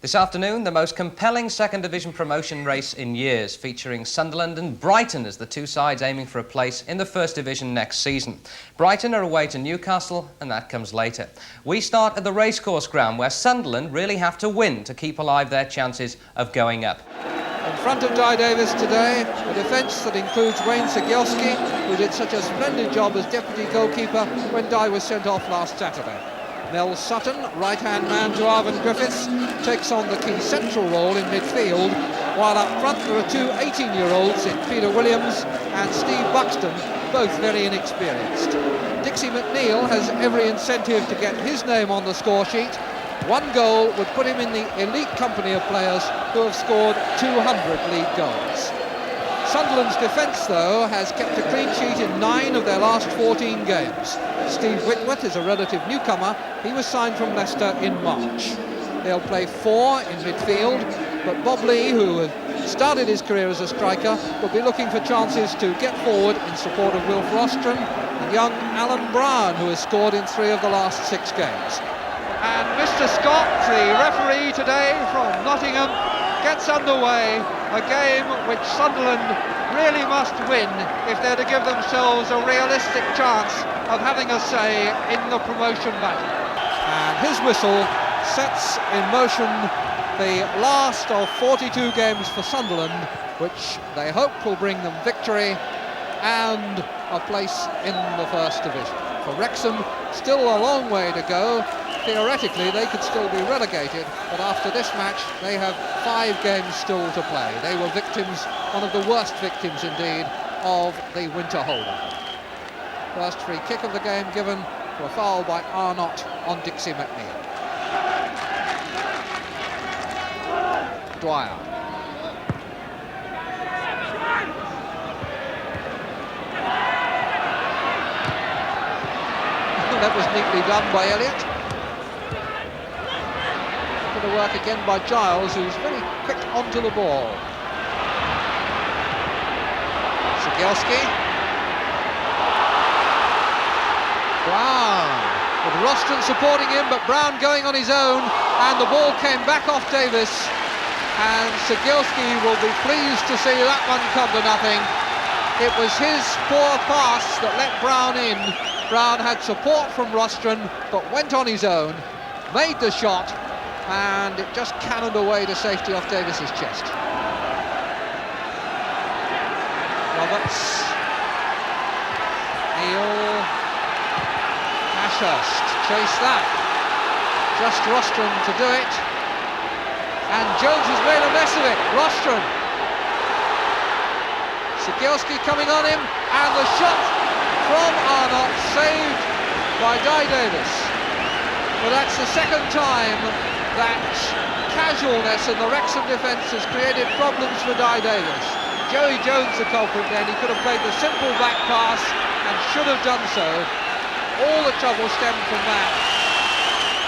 This afternoon, the most compelling second division promotion race in years, featuring Sunderland and Brighton as the two sides aiming for a place in the first division next season. Brighton are away to Newcastle, and that comes later. We start at the racecourse ground, where Sunderland really have to win to keep alive their chances of going up. In front of Di Davis today, a defence that includes Wayne Cegielski, who did such a splendid job as deputy goalkeeper when Di was sent off last Saturday. Mel Sutton, right-hand man to Arvin Griffiths, takes on the key central role in midfield, while up front there are two 18-year-olds in Peter Williams and Steve Buxton, both very inexperienced. Dixie McNeil has every incentive to get his name on the score sheet. One goal would put him in the elite company of players who have scored 200 league goals. Sunderland's defence, though, has kept a clean sheet in 9 of their last 14 games. Steve Whitworth is a relative newcomer. He was signed from Leicester in March. They'll play 4 in midfield, but Bob Lee, who started his career as a striker, will be looking for chances to get forward in support of Wilf Rostron and young Alan Brown, who has scored in 3 of the last 6 games. And Mr. Scott, the referee today from Nottingham, gets underway a game which Sunderland really must win if they're to give themselves a realistic chance of having a say in the promotion battle. And his whistle sets in motion the last of 42 games for Sunderland, which they hope will bring them victory and a place in the first division. For Wrexham, still a long way to go. Theoretically, they could still be relegated, but after this match, they have 5 games still to play. They were victims, one of the worst victims indeed, of the winter hold-up. First free kick of the game given for a foul by Arnott on Dixie McNeil. Dwyer. That was neatly done by Elliott. Bit of work again by Giles, who's very quick onto the ball. Cegielski. Brown, with Rostron supporting him, but Brown going on his own, and the ball came back off Davis, and Cegielski will be pleased to see that one come to nothing. It was his poor pass that let Brown in. Brown had support from Rostron, but went on his own, made the shot, and it just cannoned away to safety off Davis's chest. Roberts. Neil. Ashurst. Chase that. Just Rostron to do it. And Jones has made a mess of it. Rostron. Cegielski coming on him, and the shot from Arnott, saved by Di Davis. But that's the second time that casualness in the Wrexham defence has created problems for Di Davis. Joey Jones the culprit then. He could have played the simple back pass and should have done so. All the trouble stemmed from that.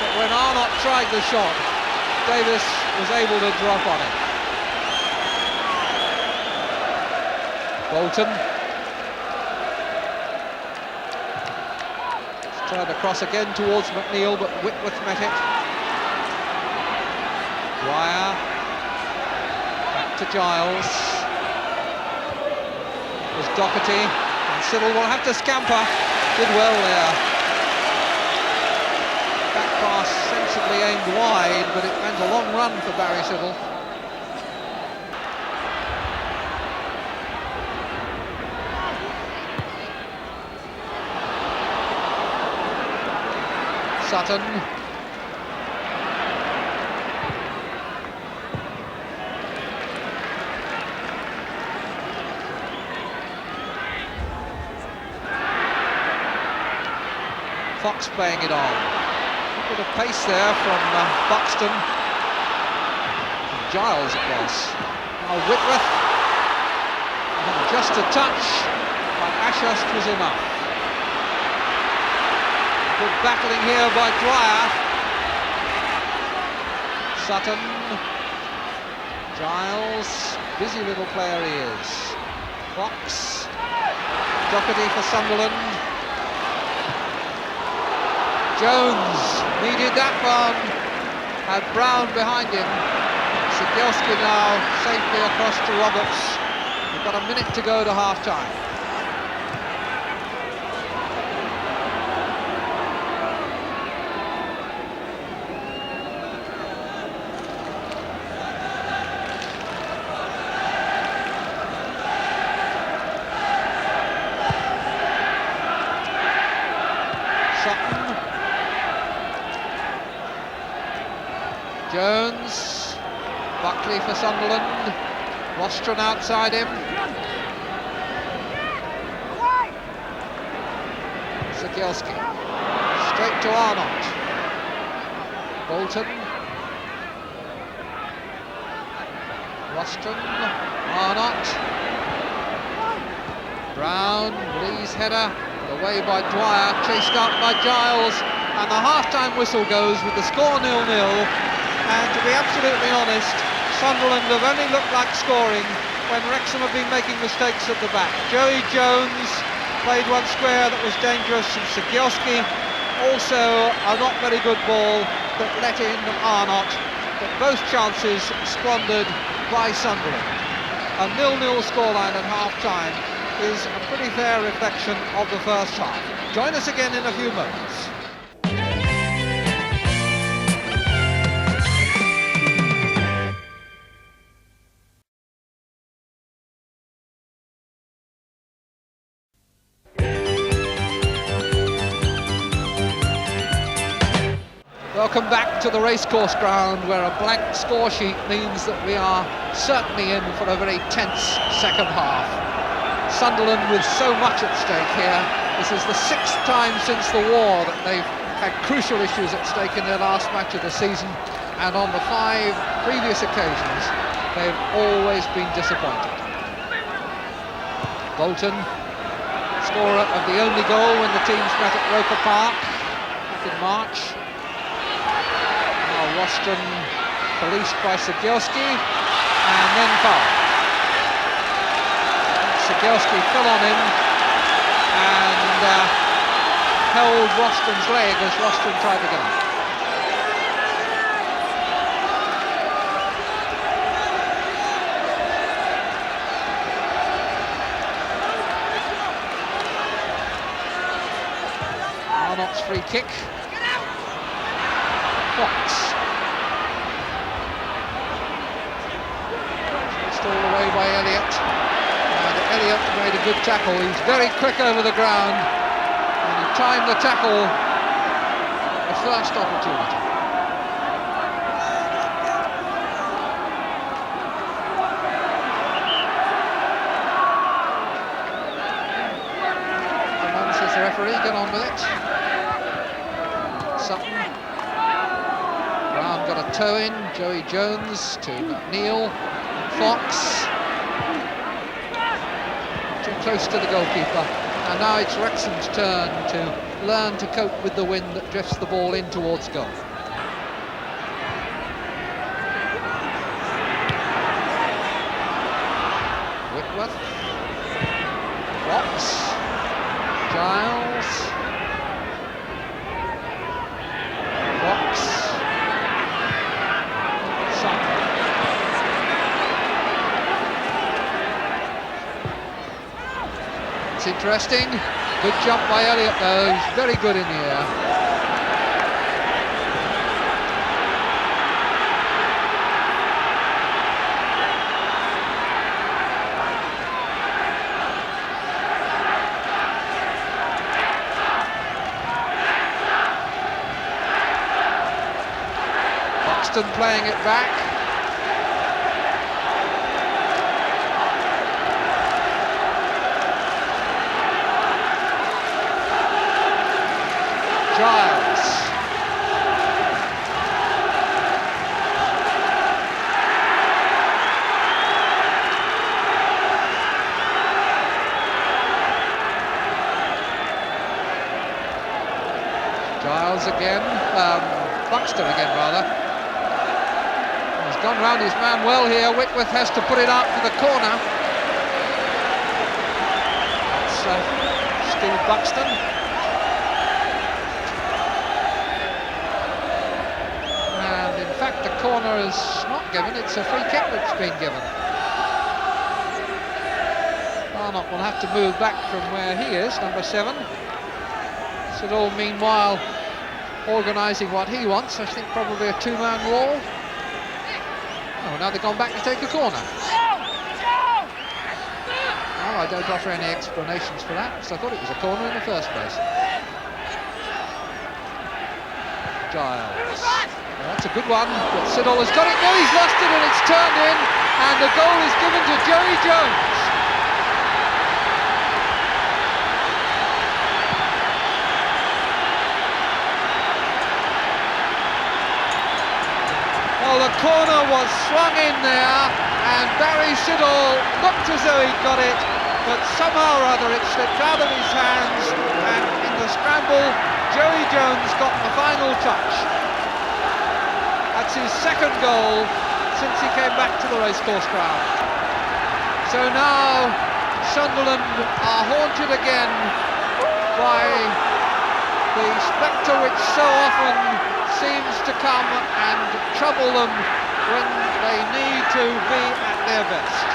But when Arnott tried the shot, Davis was able to drop on it. Bolton. Turned across again towards McNeil, but Whitworth met it. Dwyer. Back to Giles. It was Doherty, and Siddle will have to scamper. Did well there. Back pass sensibly aimed wide, but it meant a long run for Barry Siddle. Sutton. Fox playing it on. A bit of pace there from Buxton. Giles it was. Now Whitworth. And just a touch by Ashurst was enough. Good battling here by Dwyer. Sutton. Giles. Busy little player he is. Fox. Doherty for Sunderland. Jones needed that one. had Brown behind him. Sigielski now safely across to Roberts. We've got a minute to go to half-time. Jones, Buckley for Sunderland, Rostron outside him. Sigielski, straight to Arnott. Bolton, Rostron, Arnott. Brown, Lee's header, put away by Dwyer, chased up by Giles, and the half-time whistle goes with the score 0-0. And to be absolutely honest, Sunderland have only looked like scoring when Wrexham have been making mistakes at the back. Joey Jones played one square that was dangerous, and Sigielski also a not very good ball that let in Arnott, but both chances squandered by Sunderland. A 0-0 scoreline at half-time is a pretty fair reflection of the first half. Join us again in a few moments. Welcome back to the racecourse ground, where a blank score sheet means that we are certainly in for a very tense second half. Sunderland with so much at stake here. This is the 6th time since the war that they've had crucial issues at stake in their last match of the season, and on the 5 previous occasions they've always been disappointed. Bolton, scorer of the only goal when the teams met at Roker Park back in March. Rostron policed by Sigielski, and then foul. Sigielski fell on him and held Rostron's leg as Rostron tried to get up. Arnott's free kick. Fox. All the way by Elliott, and Elliott made a good tackle. He's very quick over the ground, and he timed the tackle the first opportunity. Come on, says the referee, get on with it. Sutton. Brown got a toe in. Joey Jones to McNeil. Fox, too close to the goalkeeper, and now it's Wrexham's turn to learn to cope with the wind that drifts the ball in towards goal. Whitworth, Fox, Giles, Fox, Sutton. It's interesting. Good jump by Elliott though. He's very good in the air. Buxton playing it back. Giles. Giles again, Buxton again rather. He's gone round his man well here. Whitworth has to put it out for the corner. That's Steve Buxton. corner is not given, it's a free kick that's been given. Arnott will have to move back from where he is, number 7. Siddall, meanwhile, organising what he wants. I think probably a 2-man wall. Oh, now they've gone back to take a corner. Oh, I don't offer any explanations for that, because I thought it was a corner in the first place. Giles. Well, that's a good one, but Siddall has got it. No, he's lost it and it's turned in, and the goal is given to Joey Jones. Well, the corner was swung in there, and Barry Siddall looked as though he'd got it, but somehow or other it slipped out of his hands, and in the scramble, Joey Jones got the final touch. That's his second goal since he came back to the racecourse ground. So now Sunderland are haunted again by the spectre which so often seems to come and trouble them when they need to be at their best.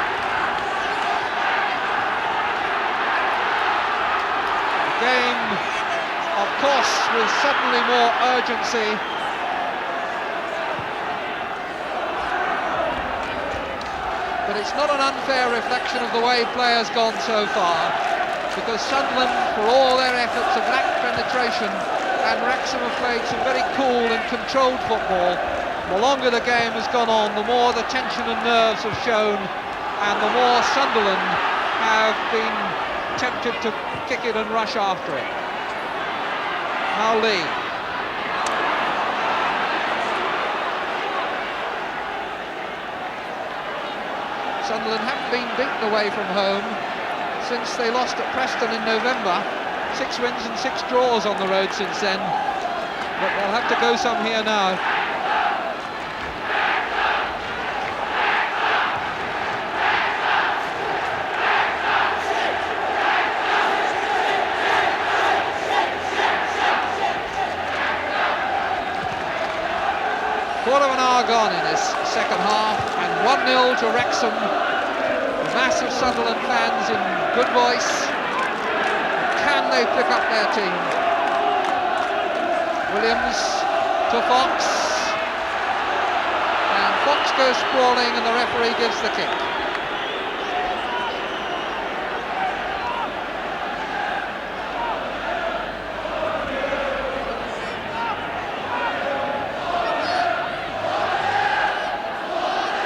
The game, of course, with suddenly more urgency. But it's not an unfair reflection of the way play has gone so far, because Sunderland, for all their efforts, have lacked penetration, and Wrexham have played some very cool and controlled football. The longer the game has gone on, the more the tension and nerves have shown, and the more Sunderland have been tempted to kick it and rush after it. Now Lee. Sunderland haven't been beaten away from home since they lost at Preston in November. 6 wins and 6 draws on the road since then, but they'll have to go some here now. Quarter of an hour gone in this second half, and 1-0 to Wrexham. The mass of Sunderland fans in good voice. Can they pick up their team? Williams to Fox, and Fox goes sprawling and the referee gives the kick.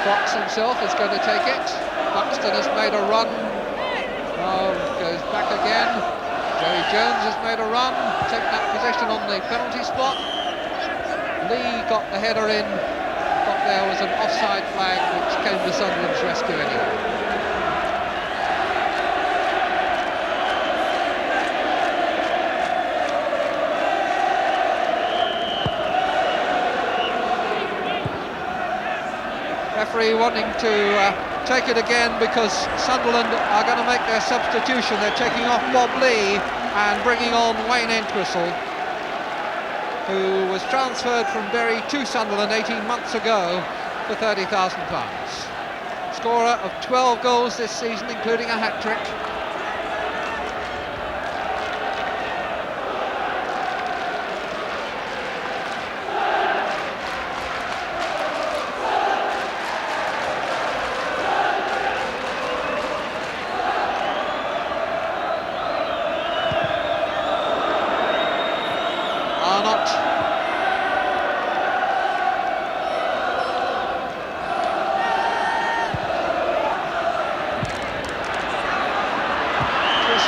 Fox himself is going to take it. Buxton has made a run. Oh, goes back again. Joey Jones has made a run, taken that position on the penalty spot. Lee got the header in, but there was an offside flag which came to Sunderland's rescue anyway. Referee wanting to take it again because Sunderland are going to make their substitution. They're taking off Bob Lee and bringing on Wayne Entwistle, who was transferred from Bury to Sunderland 18 months ago for £30,000. Scorer of 12 goals this season, including a hat-trick.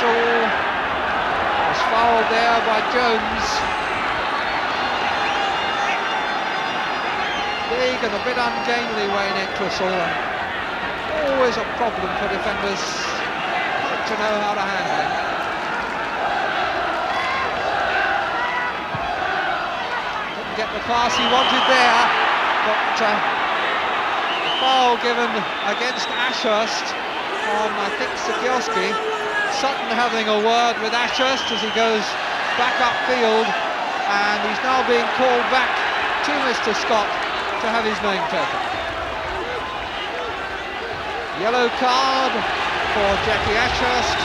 Was fouled there by Jones. Big and a bit ungainly Wayne Entwistle. Always a problem for defenders to know how to handle him. Didn't get the pass he wanted there, but the foul given against Ashurst on, I think, Sikierski. Sutton having a word with Ashurst as he goes back upfield, and he's now being called back to Mr. Scott to have his name taken. Yellow card for Jackie Ashurst.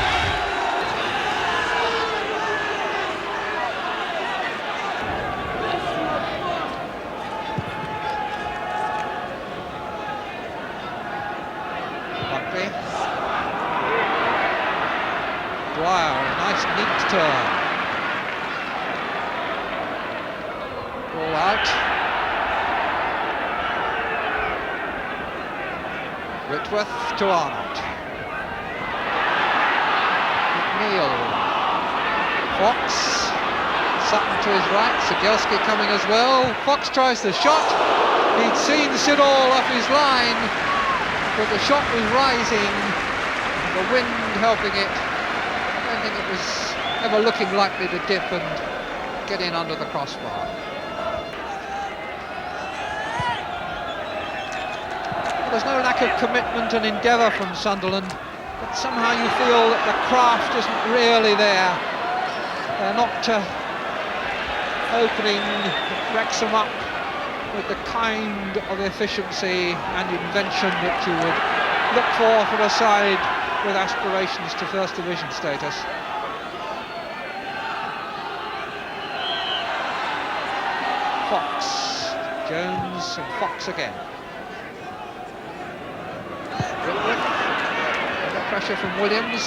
Buckley. Dwyer, a nice neat turn. Ball out. Whitworth to Arnold. McNeil. Fox. Sutton to his right. Sigelski coming as well. Fox tries the shot. He'd seen Siddall off his line, but the shot was rising. The wind helping it. I don't think it was ever looking likely to dip and get in under the crossbar. There's no lack of commitment and endeavour from Sunderland, but somehow you feel that the craft isn't really there. They're not opening Wrexham up with the kind of efficiency and invention that you would look for from a side with aspirations to First Division status. Fox, Jones and Fox again. Under pressure from Williams.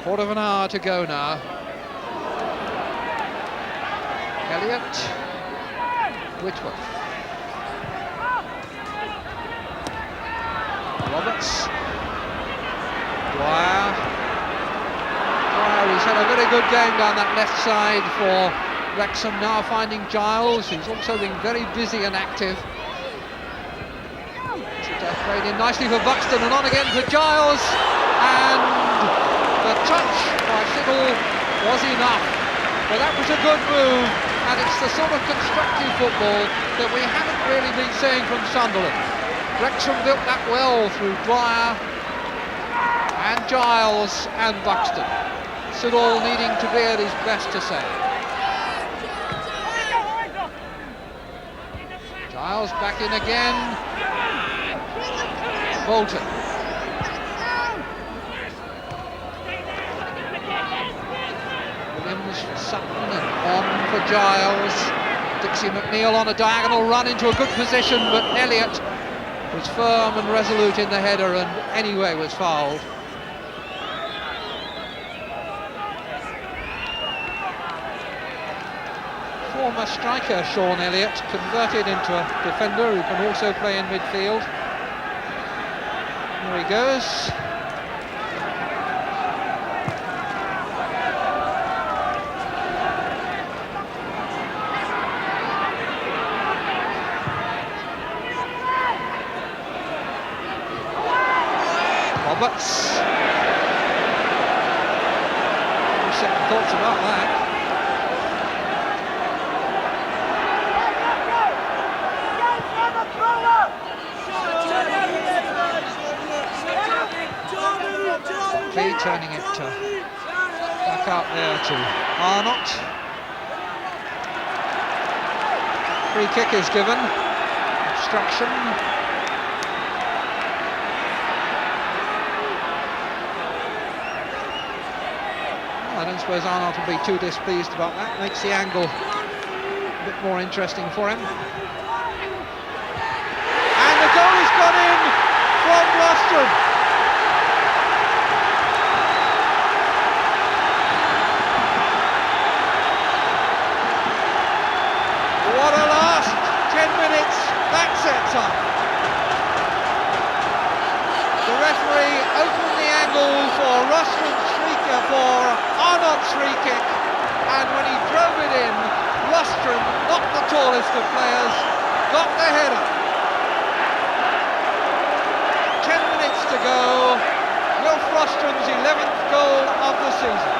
Quarter of an hour to go now. Elliott, Whitworth, Roberts, Dwyer. He's had a very good game down that left side for Wrexham, now finding Giles, who's also been very busy and active. Played in nicely for Buxton and on again for Giles, and the touch by Siddall was enough. But that was a good move, and it's the sort of constructive football that we haven't really been seeing from Sunderland. Wrexham built that well through Dwyer and Giles and Buxton. Siddall needing to be at his best to save. Giles back in again. Bolton. Williams for Sutton and on for Giles. Dixie McNeil on a diagonal run into a good position, but Elliott was firm and resolute in the header and anyway was fouled. Former striker Sean Elliott converted into a defender who can also play in midfield. There he goes. Roberts. No second thoughts about that. Turning it back out there to Arnott. Free kick is given. Obstruction. I don't suppose Arnott will be too displeased about that. Makes the angle a bit more interesting for him. And the goal has gone in from Rostrom. What a last 10 minutes that sets up. The referee opened the angle for Rostrom's for Arnott's free kick, and when he drove it in, Rostrom, not the tallest of players, got the header. 10 minutes to go. Wilf Rostrom's 11th goal of the season.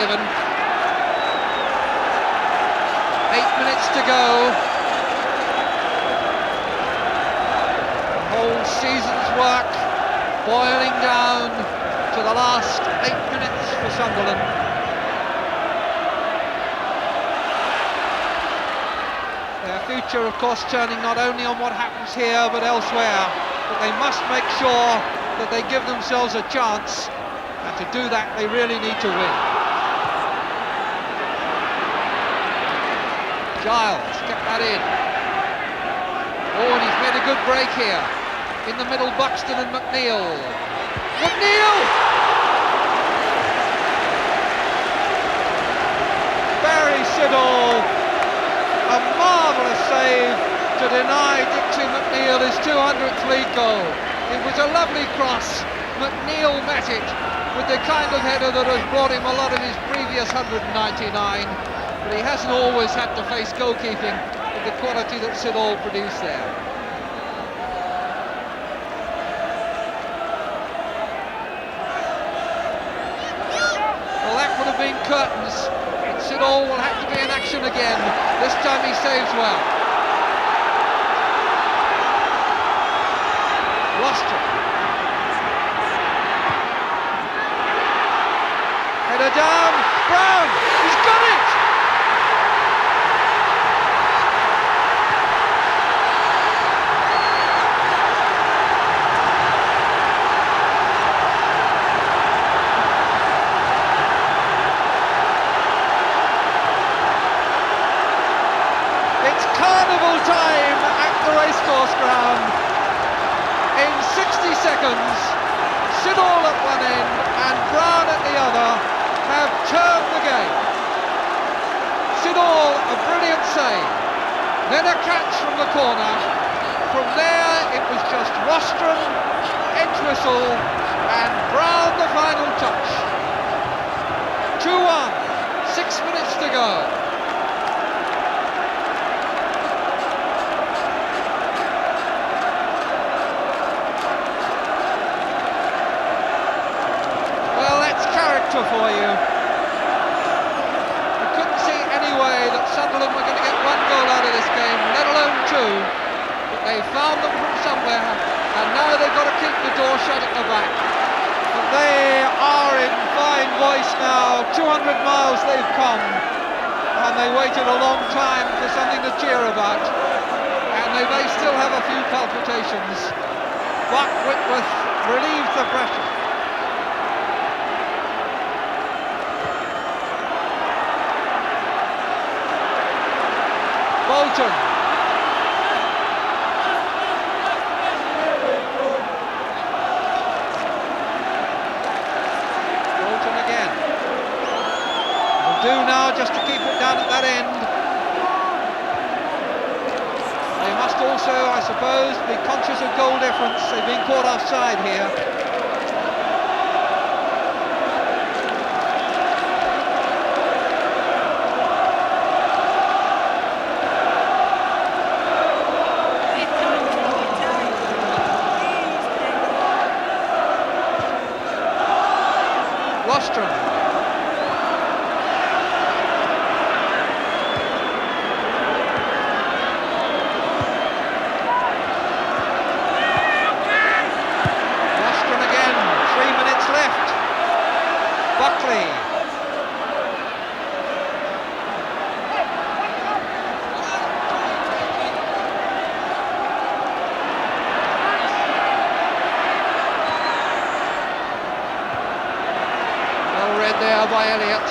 given. 8 minutes to go. The whole season's work boiling down to the last 8 minutes for Sunderland. Their future, of course, turning not only on what happens here but elsewhere. But they must make sure that they give themselves a chance, and to do that they really need to win. Giles kept that in. Oh, and he's made a good break here. In the middle, Buxton and McNeil. McNeil! Barry Siddall, a marvellous save to deny Dixie McNeil his 200th league goal. It was a lovely cross. McNeil met it with the kind of header that has brought him a lot of his previous 199. But he hasn't always had to face goalkeeping with the quality that Siddall produced there. Well, that would have been curtains, but Siddall will have to be in action again. This time he saves well. Lost it. Header down, Brown, he's got it! It's carnival time at the racecourse ground. In 60 seconds, Siddall at one end and Brown at the other have turned the game. Siddall, a brilliant save, then a catch from the corner. From there it was just Rostron, Entwistle and Brown the final touch. 2-1, 6 minutes to go. For you. I couldn't see any way that Sunderland were going to get one goal out of this game, let alone two, but they found them from somewhere, and now they've got to keep the door shut at the back. But they are in fine voice now. 200 miles they've come, and they waited a long time for something to cheer about, and they may still have a few palpitations, but Whitworth relieves the pressure. Bolton. Bolton again. Will do now just to keep it down at that end. They must also, I suppose, be conscious of goal difference. They've been caught offside here. Rostron. Rostron again, 3 minutes left. Buckley. There by Elliott,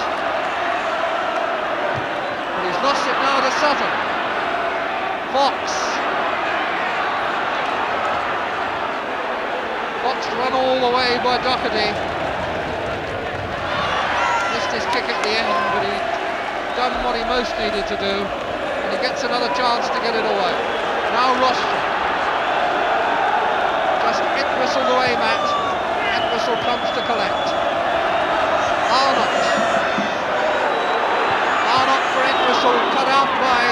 but he's lost it now to Sutton. Fox run all the way by Doherty. Missed his kick at the end, but he'd done what he most needed to do, and he gets another chance to get it away. Now Rostron, just Entwistle away, Matt. Entwistle comes to collect. Arnott for Entwistle, cut out by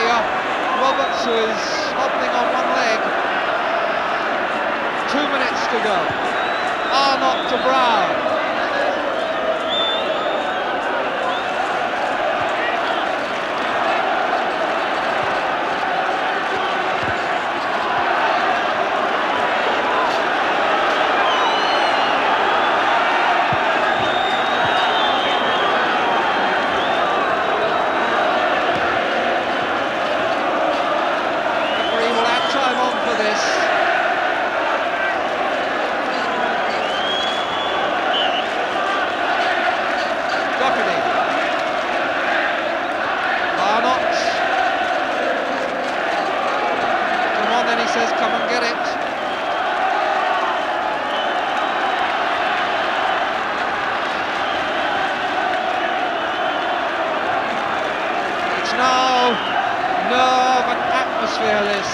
Roberts, who is hobbling on one leg. 2 minutes to go. Arnott to Brown. for this. Doherty. Arnott. Come on, then he says, come and get it. It's now nerve and atmosphere, this.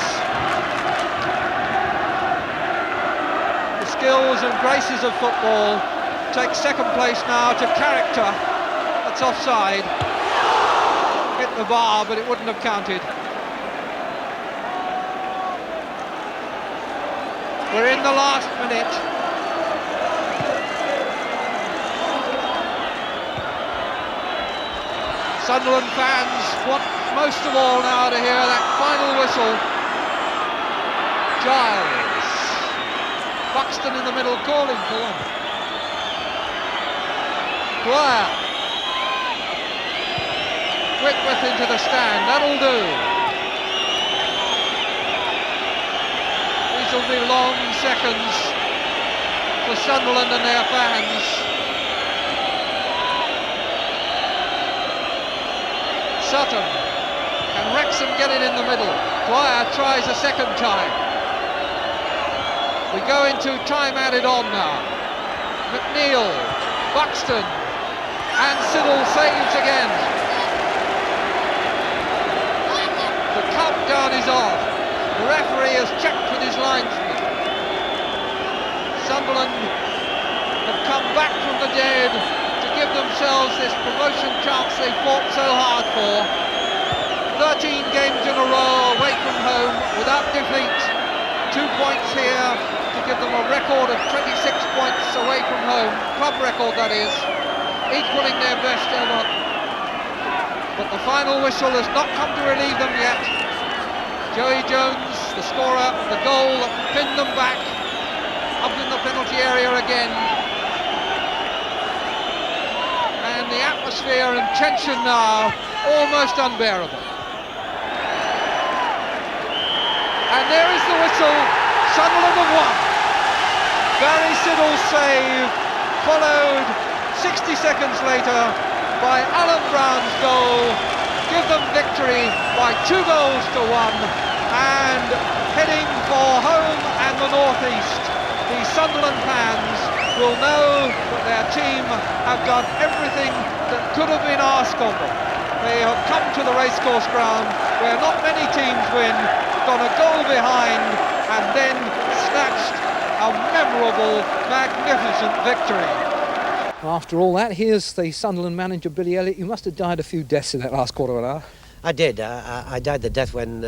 The skills and graces of football take second place now to character. That's offside. Hit the bar, but it wouldn't have counted. We're in the last minute. Sunderland fans want most of all now to hear that final whistle. Giles. Buxton in the middle calling for one. Dwyer. Whitworth into the stand, that'll do. These will be long seconds for Sunderland and their fans. Sutton. Can Wrexham get it in the middle? Dwyer tries a second time. We go into time added on now. McNeil, Buxton, and Siddle saves again. The countdown is off. The referee has checked with his linesman. Sunderland have come back from the dead to give themselves this promotion chance they fought so hard for. 13 games in a row away from home without defeat. 2 points here to give them a record of 26 points away from home. Club record, that is. Equalling their best ever. But the final whistle has not come to relieve them yet. Joey Jones, the scorer, the goal that pinned them back, up in the penalty area again. And the atmosphere and tension now almost unbearable. And there is the whistle. Sunderland have won. Barry Siddle's save, followed 60 seconds later by Alan Brown's goal, give them victory by 2 goals to 1, and heading for home and the northeast. The Sunderland fans will know that their team have done everything that could have been asked of them. They have come to the racecourse ground where not many teams win, gone a goal behind, and then snatched a memorable, magnificent victory. After all that, here's the Sunderland manager, Billy Elliott. You must have died a few deaths in that last quarter of an hour. I did. I died the death when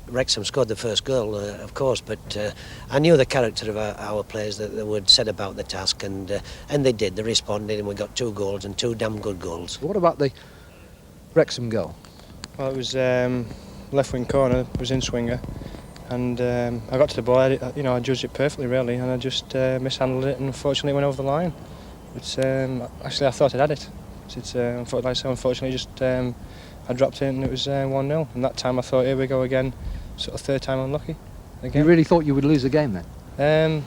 Wrexham scored the first goal, of course. But I knew the character of our players, that they would set about the task, and they did. They responded, and we got 2 goals, and 2 damn good goals. What about the Wrexham goal? Well, it was left wing corner, it was in swinger, and I got to the ball. I judged it perfectly, really, and I just mishandled it, and unfortunately it went over the line. It's actually I thought I'd had it. Unfortunately, just I dropped it and it was 1-0. And that time I thought, here we go again, sort of third time unlucky. Again. You really thought you would lose the game then?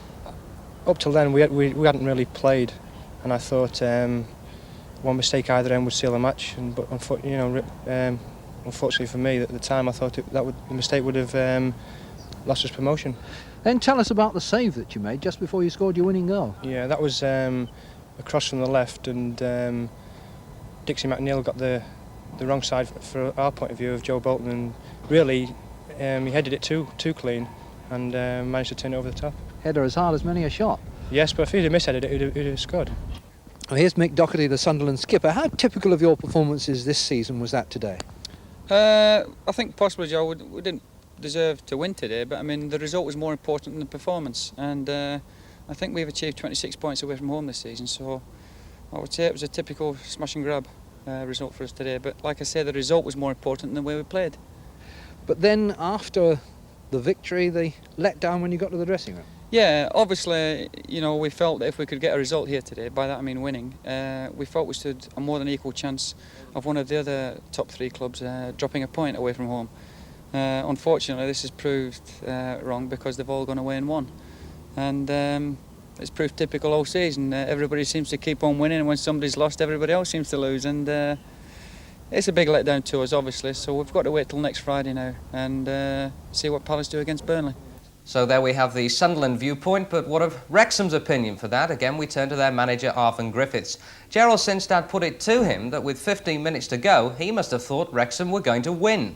Up till then we hadn't really played, and I thought one mistake either end would seal the match. But unfortunately for me, at the time I thought the mistake would have lost us promotion. Then tell us about the save that you made just before you scored your winning goal. Yeah, that was across from the left, and Dixie McNeil got the wrong side for our point of view of Joe Bolton, and really he headed it too clean and managed to turn it over the top. Header as hard as many a shot. Yes, but if he'd have misheaded it, he'd have scored. Well, here's Mick Doherty, the Sunderland skipper. How typical of your performances this season was that today? I think possibly, Joe, we didn't deserve to win today, but I mean the result was more important than the performance, and I think we've achieved 26 points away from home this season, so I would say it was a typical smash and grab result for us today. But like I say, the result was more important than the way we played. But then after the victory, the letdown when you got to the dressing room? Yeah, obviously, we felt that if we could get a result here today, by that I mean winning, we felt we stood a more than equal chance of one of the other top 3 clubs dropping a point away from home. Unfortunately, this has proved wrong because they've all gone away and won. And it's proved typical all season. Everybody seems to keep on winning, and when somebody's lost, everybody else seems to lose. And it's a big letdown to us, obviously, so we've got to wait till next Friday now and see what Palace do against Burnley. So there we have the Sunderland viewpoint, but what of Wrexham's opinion for that? Again, we turn to their manager, Arthur Griffiths. Gerald Sinstad put it to him that with 15 minutes to go, he must have thought Wrexham were going to win.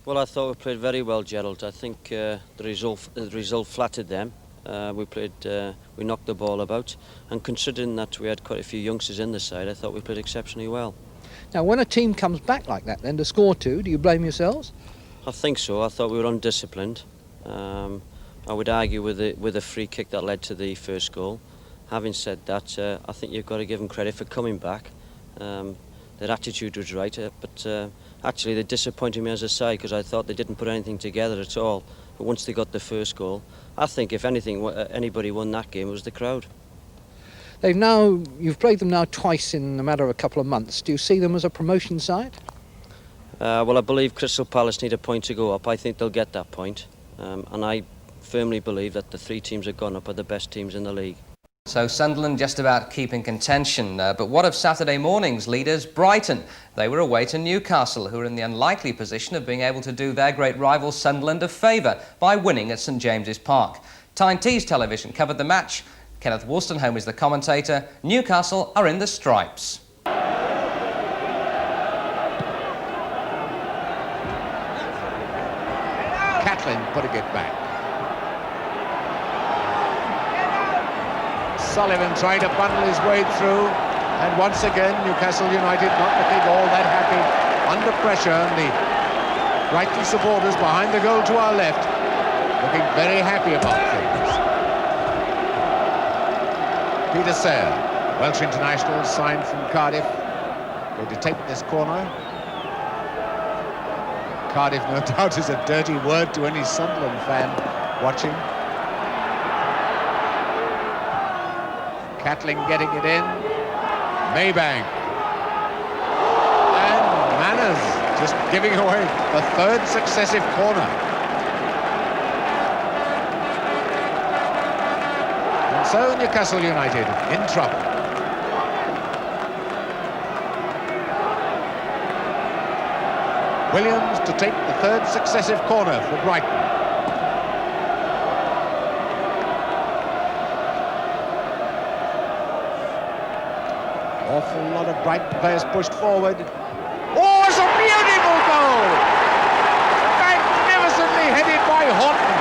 Well, I thought we played very well, Gerald. I think the result flattered them. We knocked the ball about, and considering that we had quite a few youngsters in the side, I thought we played exceptionally well. Now, when a team comes back like that, then to score two, do you blame yourselves? I think so. I thought we were undisciplined. I would argue with the free kick that led to the first goal. Having said that, I think you've got to give them credit for coming back. Their attitude was right, but actually they disappointed me as a side because I thought they didn't put anything together at all. But once they got the first goal, I think if anything, anybody won that game, it was the crowd. You've played them now twice in a matter of a couple of months. Do you see them as a promotion side? Well, I believe Crystal Palace need a point to go up. I think they'll get that point. And I firmly believe that the three teams that have gone up are the best teams in the league. So Sunderland just about keeping contention. But what of Saturday morning's leaders, Brighton? They were away to Newcastle, who are in the unlikely position of being able to do their great rival Sunderland a favour by winning at St James's Park. Tyne Tees Television covered the match. Kenneth Wolstenholme is the commentator. Newcastle are in the stripes. Catlin putting it back. Sullivan trying to bundle his way through, and once again Newcastle United not looking all that happy, under pressure, and the Brighton supporters behind the goal to our left looking very happy about things. Peter Sayre, Welsh international, signed from Cardiff, going to take this corner. Cardiff, no doubt, is a dirty word to any Sunderland fan watching. Catlin getting it in. Maybank. And Manners just giving away the third successive corner. And so Newcastle United in trouble. Williams to take the third successive corner for Brighton. Awful lot of Brighton players pushed forward. Oh, it's a beautiful goal! Magnificently headed by Horton.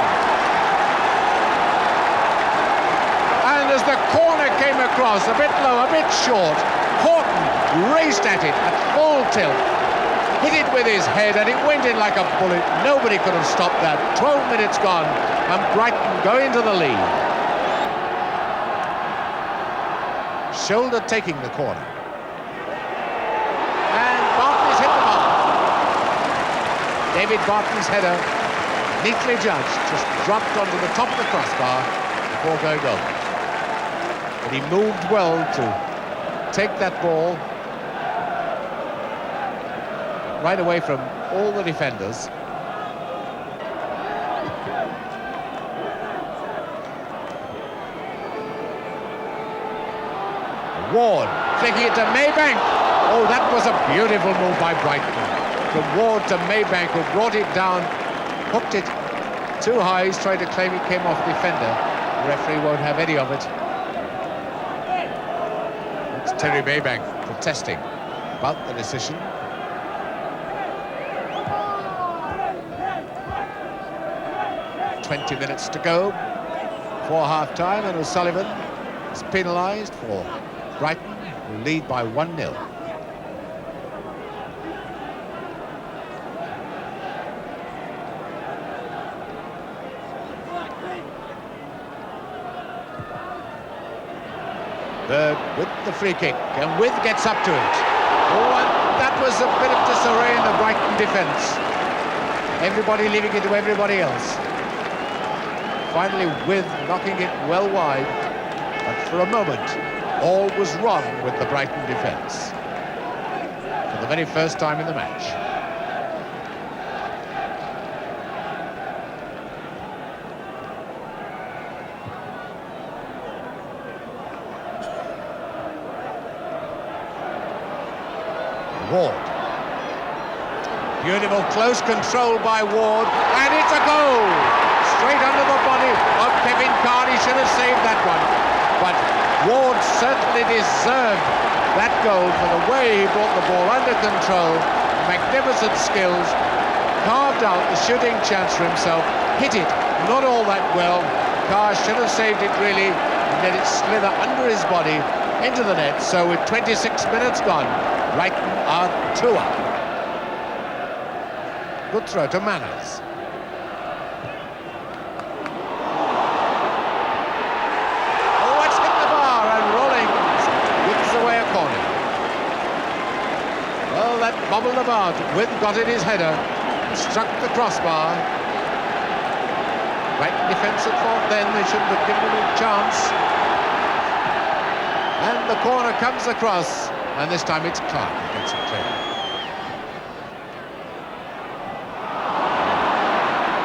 And as the corner came across, a bit low, a bit short, Horton raced at it at full tilt. Hit it with his head and it went in like a bullet. Nobody could have stopped that. 12 minutes gone and Brighton go into the lead. Shoulder taking the corner. And Bartley's hit the mark. David Bartley's header, neatly judged, just dropped onto the top of the crossbar before going over. But he moved well to take that ball right away from all the defenders. Ward flicking it to Maybank. Oh, that was a beautiful move by Brighton. From Ward to Maybank, who brought it down, hooked it too high. He's trying to claim it came off the defender. The referee won't have any of it. It's Terry Maybank protesting about the decision. "20 minutes to go for half-time, and O'Sullivan is penalised for Brighton, who lead by 1-0. Bird with the free kick, and With gets up to it. Oh, and that was a bit of disarray in the Brighton defence. Everybody leaving it to everybody else. Finally, With knocking it well wide, but for a moment, all was wrong with the Brighton defence. For the very first time in the match. Ward. Beautiful close control by Ward, and it's a goal! Straight under the body of Kevin Carr. He should have saved that one. But Ward certainly deserved that goal for the way he brought the ball under control. Magnificent skills. Carved out the shooting chance for himself. Hit it, not all that well. Carr should have saved it really, and let it slither under his body into the net. So with 26 minutes gone, Brighton are 2-up. Good throw to Manners. Oh, it's hit the bar, and Rawlings whips away a corner. Well, that bobbled about. With got in his header, struck the crossbar. Brighton defence had thought then they shouldn't have given him a chance. And the corner comes across, and this time it's Clark who gets it clear.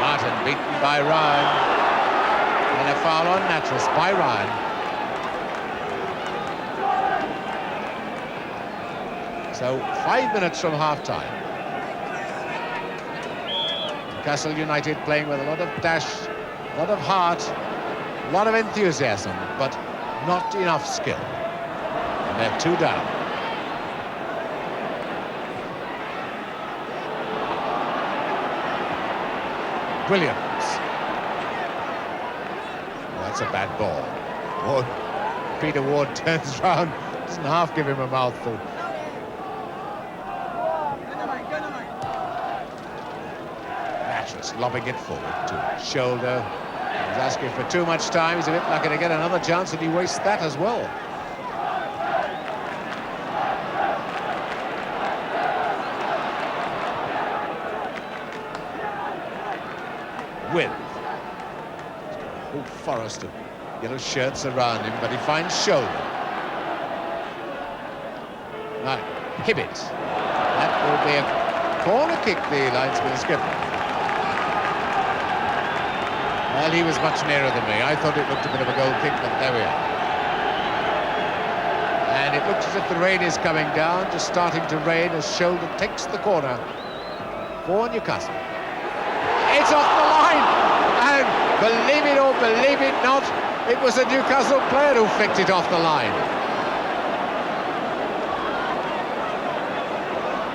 Martin beaten by Ryan, and a foul on Natras by Ryan. So 5 minutes from half-time. Newcastle United playing with a lot of dash, a lot of heart, a lot of enthusiasm, but not enough skill. And they're 2 down. Williams. Oh, that's a bad ball. Ward. Peter Ward turns round, doesn't half give him a mouthful. Natras lobbing it forward to shoulder. He's asking for too much time. He's a bit lucky to get another chance, and he wastes that as well. With a whole forest of yellow shirts around him, but he finds shoulder. Now, Hibbett. That will be a corner kick, the linesman has given. Well, he was much nearer than me. I thought it looked a bit of a goal kick, but there we are. And it looks as if the rain is coming down, just starting to rain as shoulder takes the corner for Newcastle. It's off the line, and believe it or believe it not, it was a Newcastle player who flicked it off the line.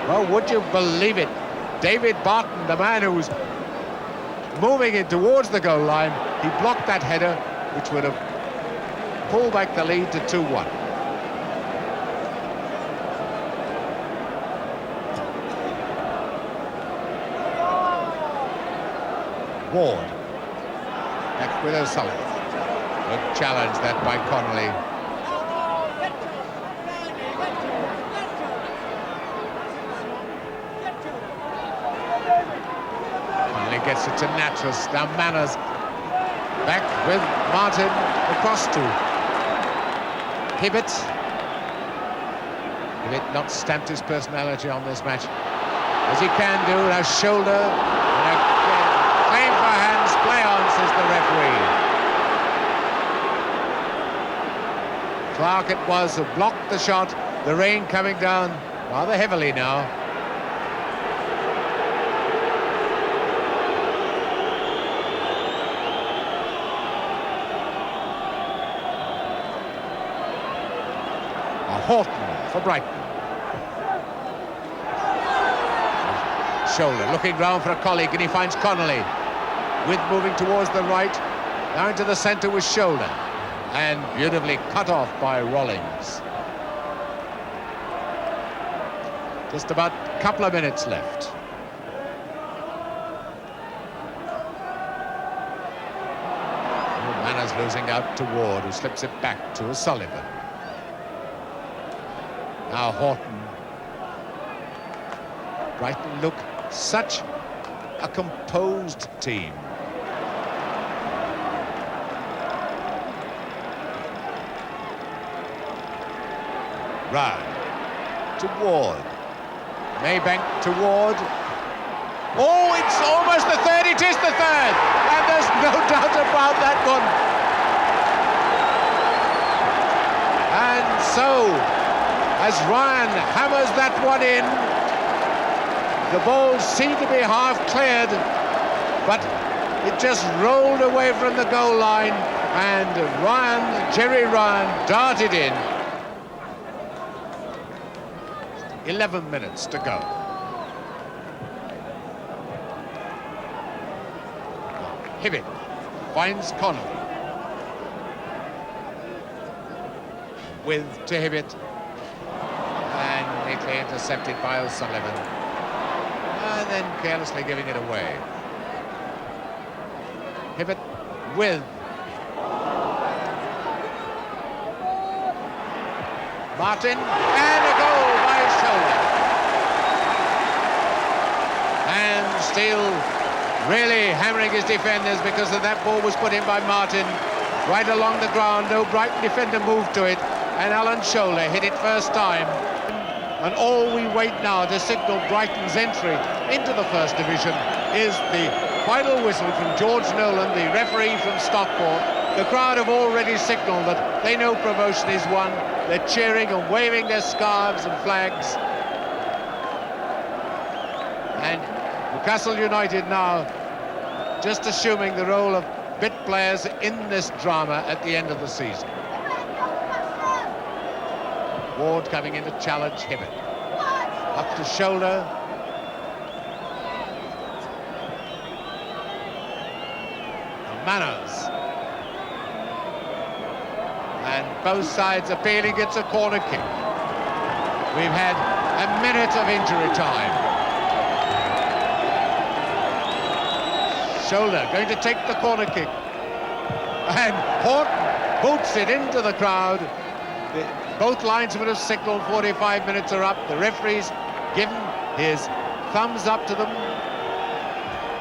Well, would you believe it? David Barton, the man who was moving it towards the goal line, he blocked that header, which would have pulled back the lead to 2-1. Ward. Back with O'Sullivan. Good challenge that by Connolly. Connolly gets it to Natras. Now Manners. Back with Martin across to Hibbett. Hibbett not stamped his personality on this match as he can do. Now shoulder. Claim for hands, play on, says the referee. Clark it was who blocked the shot. The rain coming down rather heavily now. A Horton for Brighton. Shoulder looking round for a colleague, and he finds Connolly. With moving towards the right, down to the centre with shoulder, and beautifully cut off by Rawlings. Just about a couple of minutes left. Manners losing out to Ward, who slips it back to O'Sullivan. Now Horton. Brighton look such a composed team. Round to Ward. Maybank to Ward. Oh, it's almost the third. It is the third. And there's no doubt about that one. And so, as Ryan hammers that one in. The ball seemed to be half cleared, but it just rolled away from the goal line, and Jerry Ryan darted in. 11 minutes to go. Hibbett finds Connell. To Hibbett. And neatly intercepted by O'Sullivan. And then carelessly giving it away. Hibbett with Martin, and a goal by Shoulder. And Steele really hammering his defenders because of that ball was put in by Martin right along the ground. No Brighton defender moved to it, and Alan Shoulder hit it first time. And all we wait now to signal Brighton's entry into the First Division is the final whistle from George Nolan, the referee from Stockport. The crowd have already signalled that they know promotion is won. They're cheering and waving their scarves and flags. And Newcastle United now just assuming the role of bit players in this drama at the end of the season. Ward coming in to challenge Hibbett. Up to Shoulder. Manners. And both sides appealing. It's a corner kick. We've had a minute of injury time. Shoulder going to take the corner kick. And Horton boots it into the crowd. Both linesmen have signalled 45 minutes are up. The referee's given his thumbs up to them.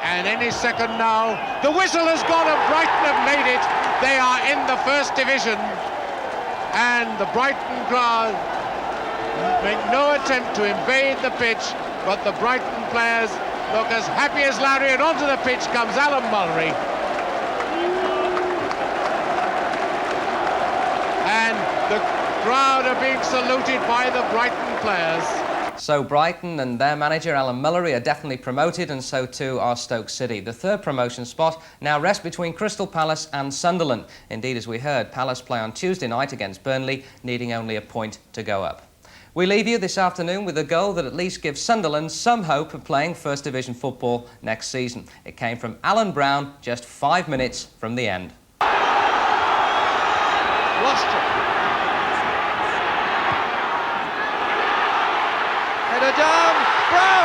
And any second now, the whistle has gone and Brighton have made it. They are in the First Division. And the Brighton crowd make no attempt to invade the pitch, but the Brighton players look as happy as Larry, and onto the pitch comes Alan Mullery. And the crowd are being saluted by the Brighton players. So Brighton and their manager Alan Mullery are definitely promoted, and so too are Stoke City. The third promotion spot now rests between Crystal Palace and Sunderland. Indeed, as we heard, Palace play on Tuesday night against Burnley, needing only a point to go up. We leave you this afternoon with a goal that at least gives Sunderland some hope of playing First Division football next season. It came from Alan Brown just 5 minutes from the end. Lost it. Header down, Brown!